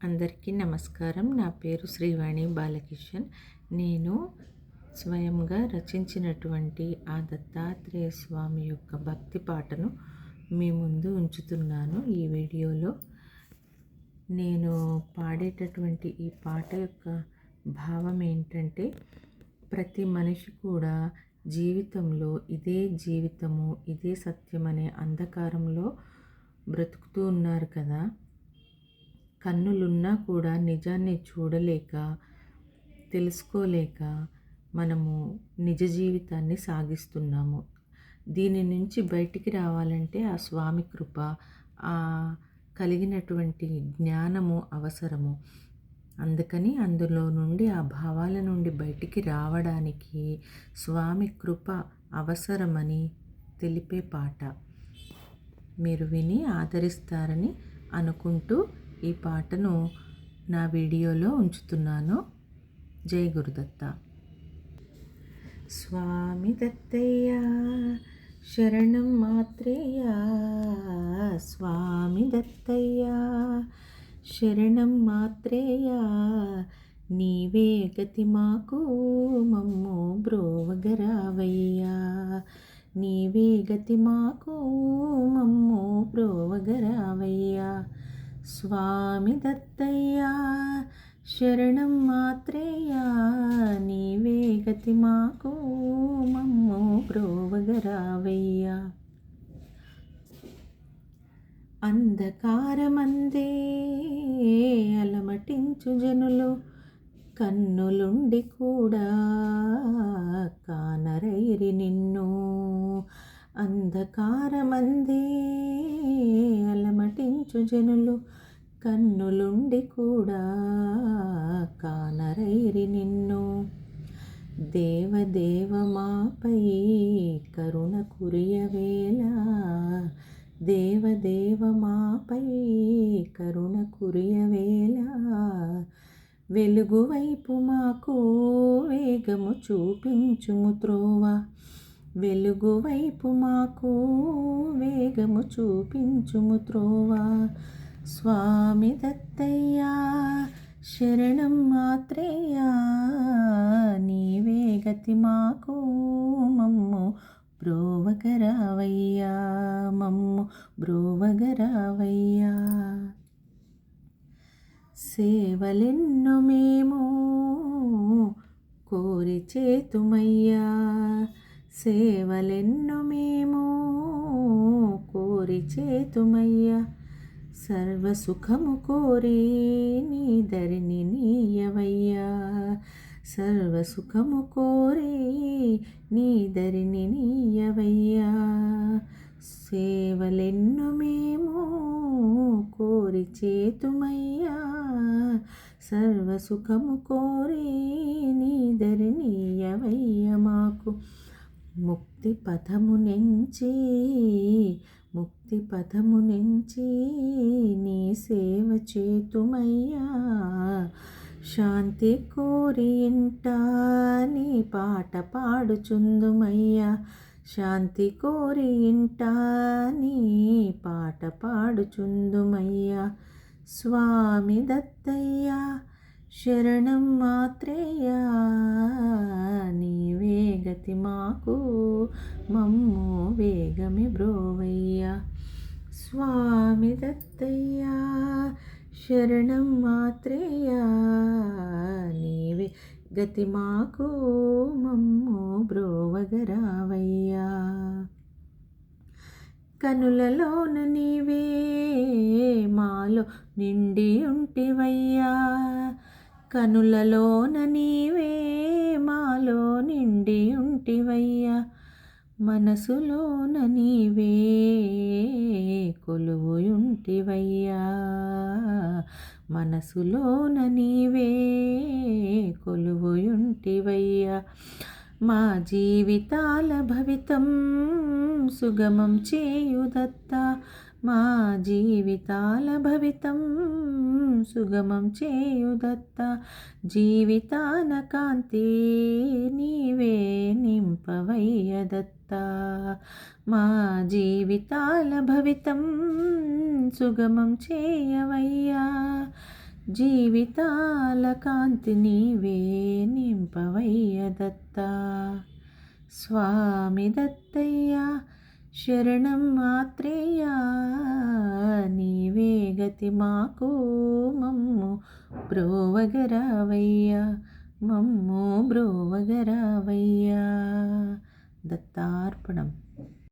అందరికీ నమస్కారం. నా పేరు శ్రీవాణి బాలకిషన్. నేను స్వయంగా రచించినటువంటి ఆ దత్తాత్రేయ స్వామి యొక్క భక్తి పాటను మీ ముందు ఉంచుతున్నాను. ఈ వీడియోలో నేను పాడేటటువంటి ఈ పాట యొక్క భావం ఏంటంటే, ప్రతి మనిషి కూడా జీవితంలో ఇదే జీవితము, ఇదే సత్యమనే అంధకారంలో బ్రతుకుతూ ఉన్నారు కదా. కన్నులున్నా కూడా నిజాన్ని చూడలేక, తెలుసుకోలేక మనము నిజ జీవితాన్ని సాగిస్తున్నాము. దీని నుంచి బయటికి రావాలంటే ఆ స్వామి కృప, ఆ కలిగినటువంటి జ్ఞానము అవసరము. అందుకని అందులో నుండి ఆ భావాల నుండి బయటికి రావడానికి స్వామి కృప అవసరమని తెలిపే పాట. మీరు విని ఆదరిస్తారని అనుకుంటూ ఈ పాటను నా వీడియోలో ఉంచుతున్నాను. జై గురుదత్త. స్వామి దత్తయ్య శరణం మాత్రేయ, స్వామి దత్తయ్య శరణం మాత్రేయ, నీవే గతి మాకు మమ్ము బ్రోవగరావయ్యా, నీవే గతి మాకు మమ్ము బ్రోవగరావయ్యా. స్వామి దత్తయ్య శరణం మాత్రేయ, నీవే గతి మాకు మమ్ము బ్రోవగరావయ్యా. అంధకారమందే అలమటించు జనులు, కన్నులుండి కూడా కానరైరి నిన్ను. అంధకారమందే అలమటించు జనులు, కన్నులుండి కూడా కానరైరి నిన్ను. దేవదేవ మాపై కరుణ కురియవేళ, దేవదేవ మాపై కరుణ కురియవేళ, వెలుగు వైపు మాకు వేగము చూపించుము త్రోవ, వెలుగు వైపు మాకు వేగము చూపించుము త్రోవ. స్వామి దత్తయ్య శరణం మాత్రేయ, నీవే గతి మాకు మమ్ము బ్రోవగరావయ్యా, మమ్ము బ్రోవగరావయ్యా. సేవలెన్నో మేము కోరి చేతుమయ్యా, సేవలెన్నో మేము కోరి చేతుమయ్యా. సర్వసుఖము కోరి నీ దరిని నీయవయ్యా, సర్వసుఖము కోరి నీ దరిని నీయవయ్యా. సేవలెన్నో మేము కోరి చేతుమయ్యా, సర్వసుఖము కోరి నీ దరినీయవయ్య మాకు. ముక్తి పథము నుంచి, ముక్తి పథము నుంచి నీ సేవ చేతుమయ్యా. శాంతి కోరి ఇంట నీ పాట పాడుచుందుమయ్యా, శాంతి కోరి ఇంట నీ పాట పాడుచుందుమయ్యా. స్వామి దత్తయ్య శరణం మాత్రేయ, నీవే గతి మాకు మమ్ము వేగమి బ్రోవయ్యా. స్వామి దత్తయ్య శరణం మాత్రేయ, నీవే గతి మాకు మమ్ము బ్రోవగరావయ్యా. కనులలోన నీవే మాలో నిండి ఉంటివయ్యా, కనులలోన నీవే మాలో నిండి ఉంటివయ్యా. మనసులోన నీవే కొలువుయుంటివయ్యా, మనసులోన నీవే కొలువుయుంటివయ్యా. మా జీవితాల భవితం సుగమం చేయు దత్త, మా జీవితాల భవితం సుగమం చేయు దత్త. జీవితాన కాంతి నీవే నింపవయ్య దత్త, మా జీవితాల భవితం సుగమం చేయవయ్యా. జీవితాల కాంతి నీవే నింపవయ్య దత్తా. స్వామి దత్తయ్య శరణం ఆత్రేయ, నీవే గతి మాకు మమ్ము బ్రోవగరావయ్యా, మమ్ము బ్రోవగరావయ్యా. దత్తార్పణం.